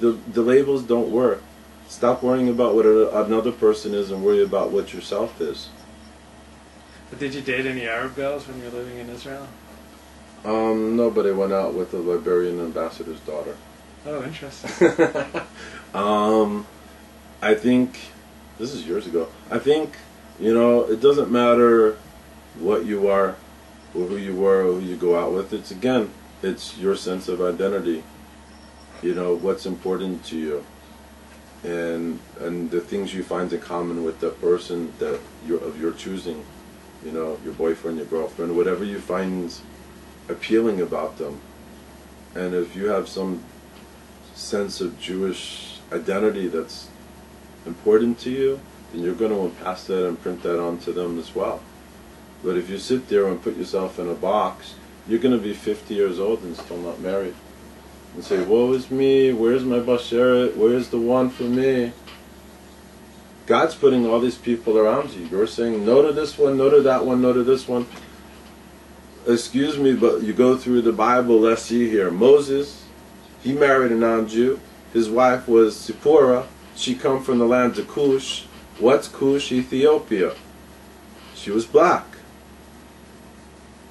the labels don't work. Stop worrying about what another person is and worry about what yourself is. But did you date any Arab girls when you were living in Israel? No, but I went out with the Liberian ambassador's daughter. Oh, interesting. I think, this is years ago, I think, it doesn't matter what you are, or who you were, or who you go out with. It's your sense of identity. What's important to you. And the things you find in common with the person that of your choosing. Your boyfriend, your girlfriend, whatever you find appealing about them. And if you have some sense of Jewish identity that's important to you, then you're going to pass that and print that onto them as well. But if you sit there and put yourself in a box, you're going to be 50 years old and still not married. And say, woe is me, where's my basheret, where's the one for me? God's putting all these people around you. You're saying no to this one, no to that one, no to this one. Excuse me, but you go through the Bible, let's see here. Moses, he married a non-Jew. His wife was Zipporah. She come from the land of Cush. What's Cush? Ethiopia. She was black.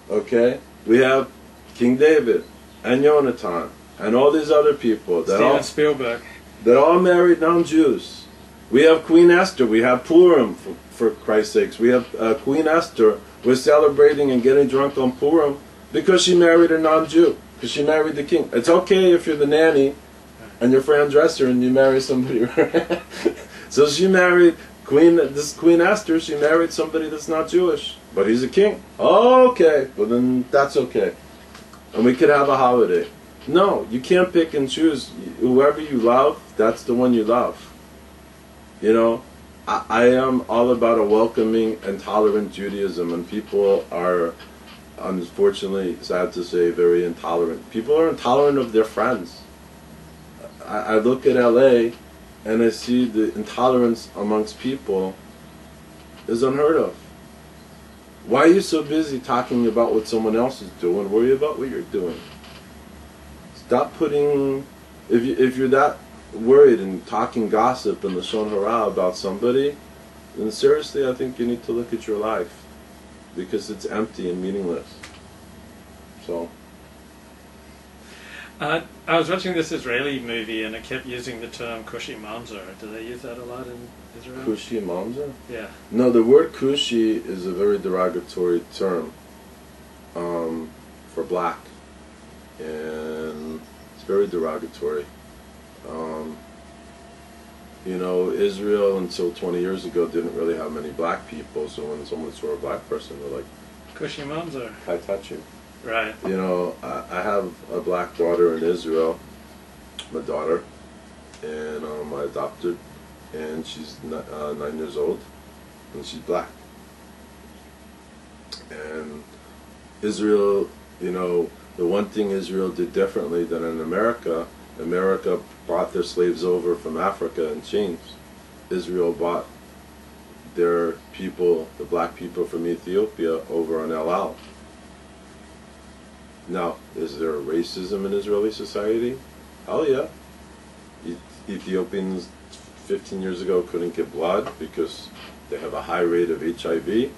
Okay? We have King David and Jonathan and all these other people Steven Spielberg that all married non-Jews. We have Queen Esther. We have Purim, for Christ's sakes. We have Queen Esther. We're celebrating and getting drunk on Purim because she married a non-Jew, because she married the king. It's okay if you're the nanny and you're Fran Dresser and you marry somebody. So she married Queen Esther. She married somebody that's not Jewish, but he's a king. Okay, well then that's okay. And we could have a holiday. No, you can't pick and choose. Whoever you love, that's the one you love. I am all about a welcoming and tolerant Judaism, and people are, unfortunately, sad to say, very intolerant. People are intolerant of their friends. I look at LA and I see the intolerance amongst people is unheard of. Why are you so busy talking about what someone else is doing? Worry about what you're doing. Stop putting, if you're that worried and talking gossip and lashon hara about somebody, then seriously, I think you need to look at your life, because it's empty and meaningless. So, I was watching this Israeli movie and it kept using the term Kushi Mamzer. Do they use that a lot in Israel? Kushi Mamzer? Yeah. No, the word Kushi is a very derogatory term for black, and it's very derogatory. Israel until 20 years ago didn't really have many black people, so when someone saw a black person, they're like, Kushi Mamzer. I touch you. Right. I have a black daughter in Israel, my daughter, and I adopted, and she's 9 years old, and she's black. And Israel, the one thing Israel did differently than in America brought their slaves over from Africa in chains. Israel bought their people, the black people from Ethiopia, over in El Al. Now, is there racism in Israeli society? Hell yeah. Ethiopians 15 years ago couldn't get blood because they have a high rate of HIV,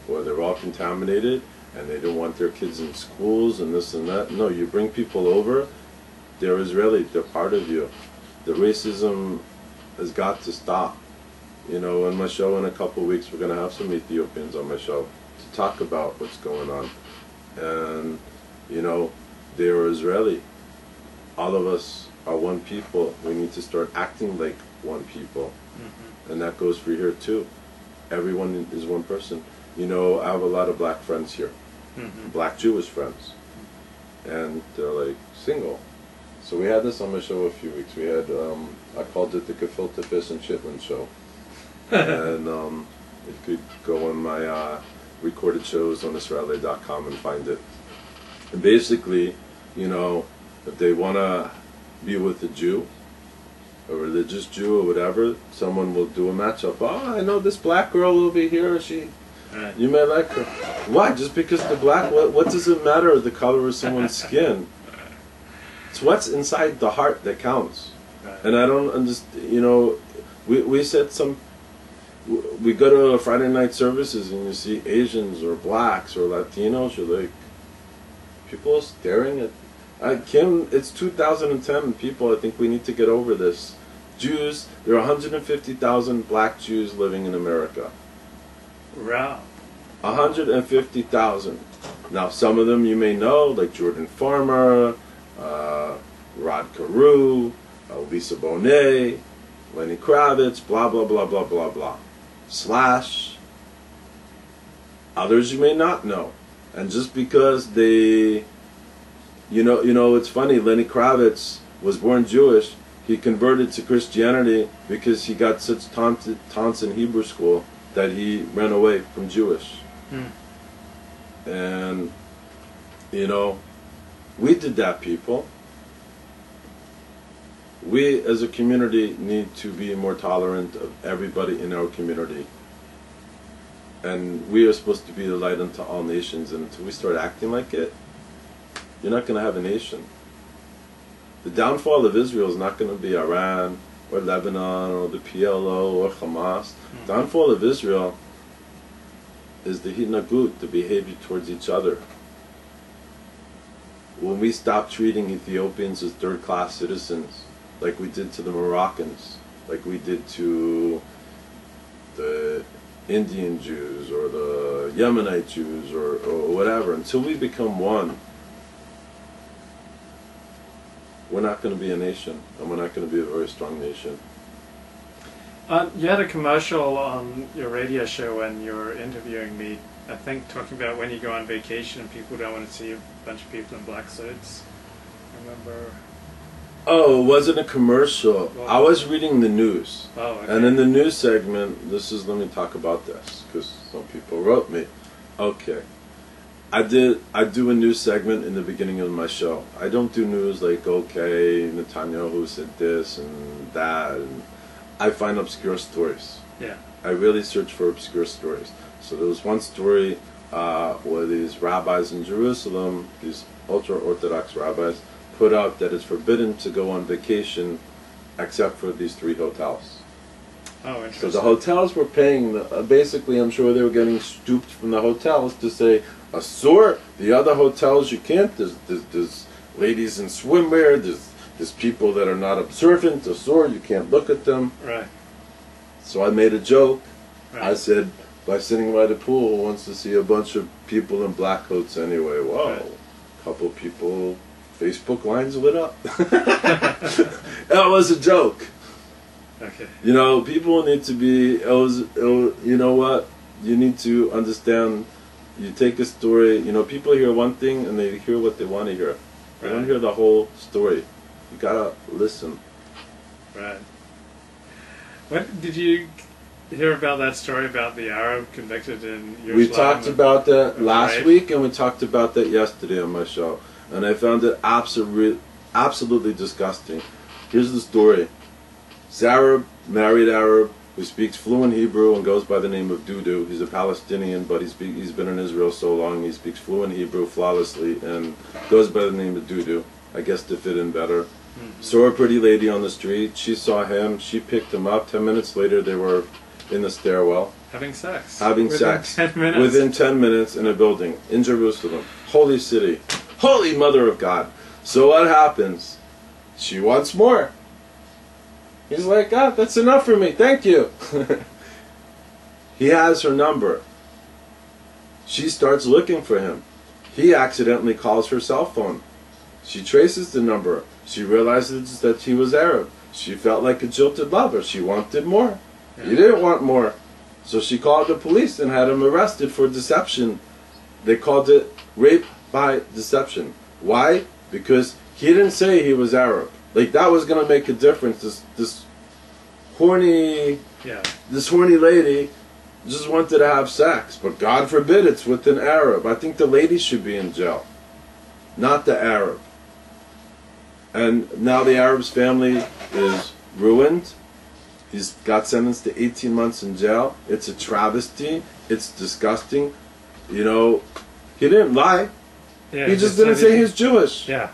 or they're all contaminated, and they don't want their kids in schools and this and that. No, you bring people over, they're Israeli, they're part of you. The racism has got to stop. On my show in a couple of weeks, we're going to have some Ethiopians on my show to talk about what's going on. And, they're Israeli. All of us are one people. We need to start acting like one people. Mm-hmm. And that goes for here too. Everyone is one person. I have a lot of black friends here. Mm-hmm. Black Jewish friends. And they're like single. So we had this on my show a few weeks. We had, I called it the Gefilte Fish and Chitlin Show. And you could go on my recorded shows on Israeli.com and find it. And basically, if they want to be with a Jew, a religious Jew or whatever, someone will do a matchup. Oh, I know this black girl over here, you may like her. Why? Just because they're black? What does it matter the color of someone's skin? It's what's inside the heart that counts. Right. And I don't understand, you know, we said we go to Friday night services and you see Asians or blacks or Latinos, you're like, people are staring at, Kim, it's 2010 and people, I think we need to get over this. Jews, there are 150,000 black Jews living in America. Wow. 150,000. Now, some of them you may know, like Jordan Farmer, Rod Carew, Lisa Bonet, Lenny Kravitz, blah, blah, blah, blah, blah, blah. Slash. Others you may not know. And just because they, you know, it's funny, Lenny Kravitz was born Jewish. He converted to Christianity because he got such taunts in Hebrew school that he ran away from Jewish. And, you know, we did that, people. We as a community need to be more tolerant of everybody in our community. And we are supposed to be the light unto all nations, and until we start acting like it, you're not going to have a nation. The downfall of Israel is not going to be Iran or Lebanon or the PLO or Hamas. The downfall of Israel is the hinagut, the behavior towards each other. When we stop treating Ethiopians as third-class citizens, like we did to the Moroccans, like we did to the Indian Jews or the Yemenite Jews or whatever, until we become one, we're not going to be a nation, and we're not going to be a very strong nation. You had a commercial on your radio show when you were interviewing me, I think talking about when you go on vacation and people don't want to see a bunch of people in black suits. I remember... Oh, it wasn't a commercial. Well, I was reading the news. Oh, okay. And in the news segment, let me talk about this, because some people wrote me. Okay. I do a news segment in the beginning of my show. I don't do news like, okay, Netanyahu said this and that, and I find obscure stories. Yeah. I really search for obscure stories. So there was one story where these rabbis in Jerusalem, these ultra-Orthodox rabbis, put out that it's forbidden to go on vacation except for these 3 hotels. Oh, interesting. So the hotels were paying, basically I'm sure they were getting stooped from the hotels to say, Asur, the other hotels you can't, there's ladies in swimwear, there's people that are not observant, Asur, you can't look at them. Right. So I made a joke. Right. I said, by sitting by the pool, who wants to see a bunch of people in black coats anyway? Whoa, Right. couple people, Facebook lines lit up. That was a joke. Okay. You know, people need to be, you know what, you need to understand, you take a story, you know, people hear one thing and they hear what they want to hear. They don't hear the whole story. You gotta listen. Right. What did you hear about that story about the Arab convicted in Yerushalayim? We talked about that last Right. week, and we talked about that yesterday on my show, and I found it absolutely disgusting. Here's the story. This Arab, married Arab, who speaks fluent Hebrew and goes by the name of Dudu. He's a Palestinian, but he's been in Israel so long, he speaks fluent Hebrew flawlessly, and goes by the name of Dudu, I guess to fit in better. Saw a pretty lady on the street, she saw him, she picked him up. 10 minutes later they were in the stairwell. Having sex. Within 10 minutes. Within 10 minutes in a building in Jerusalem. Holy city. Holy Mother of God. So what happens? She wants more. He's like, that's enough for me. Thank you. He has her number. She starts looking for him. He accidentally calls her cell phone. She traces the number. She realizes that he was Arab. She felt like a jilted lover. She wanted more. He didn't want more. So she called the police and had him arrested for deception. They called it rape by deception. Why? Because he didn't say he was Arab. Like, that was going to make a difference. This horny lady just wanted to have sex. But God forbid it's with an Arab. I think the lady should be in jail, not the Arab. And now the Arab's family is ruined. He's got sentenced to 18 months in jail. It's a travesty. It's disgusting. You know, he didn't lie. Yeah, he just didn't say he's Jewish. Yeah.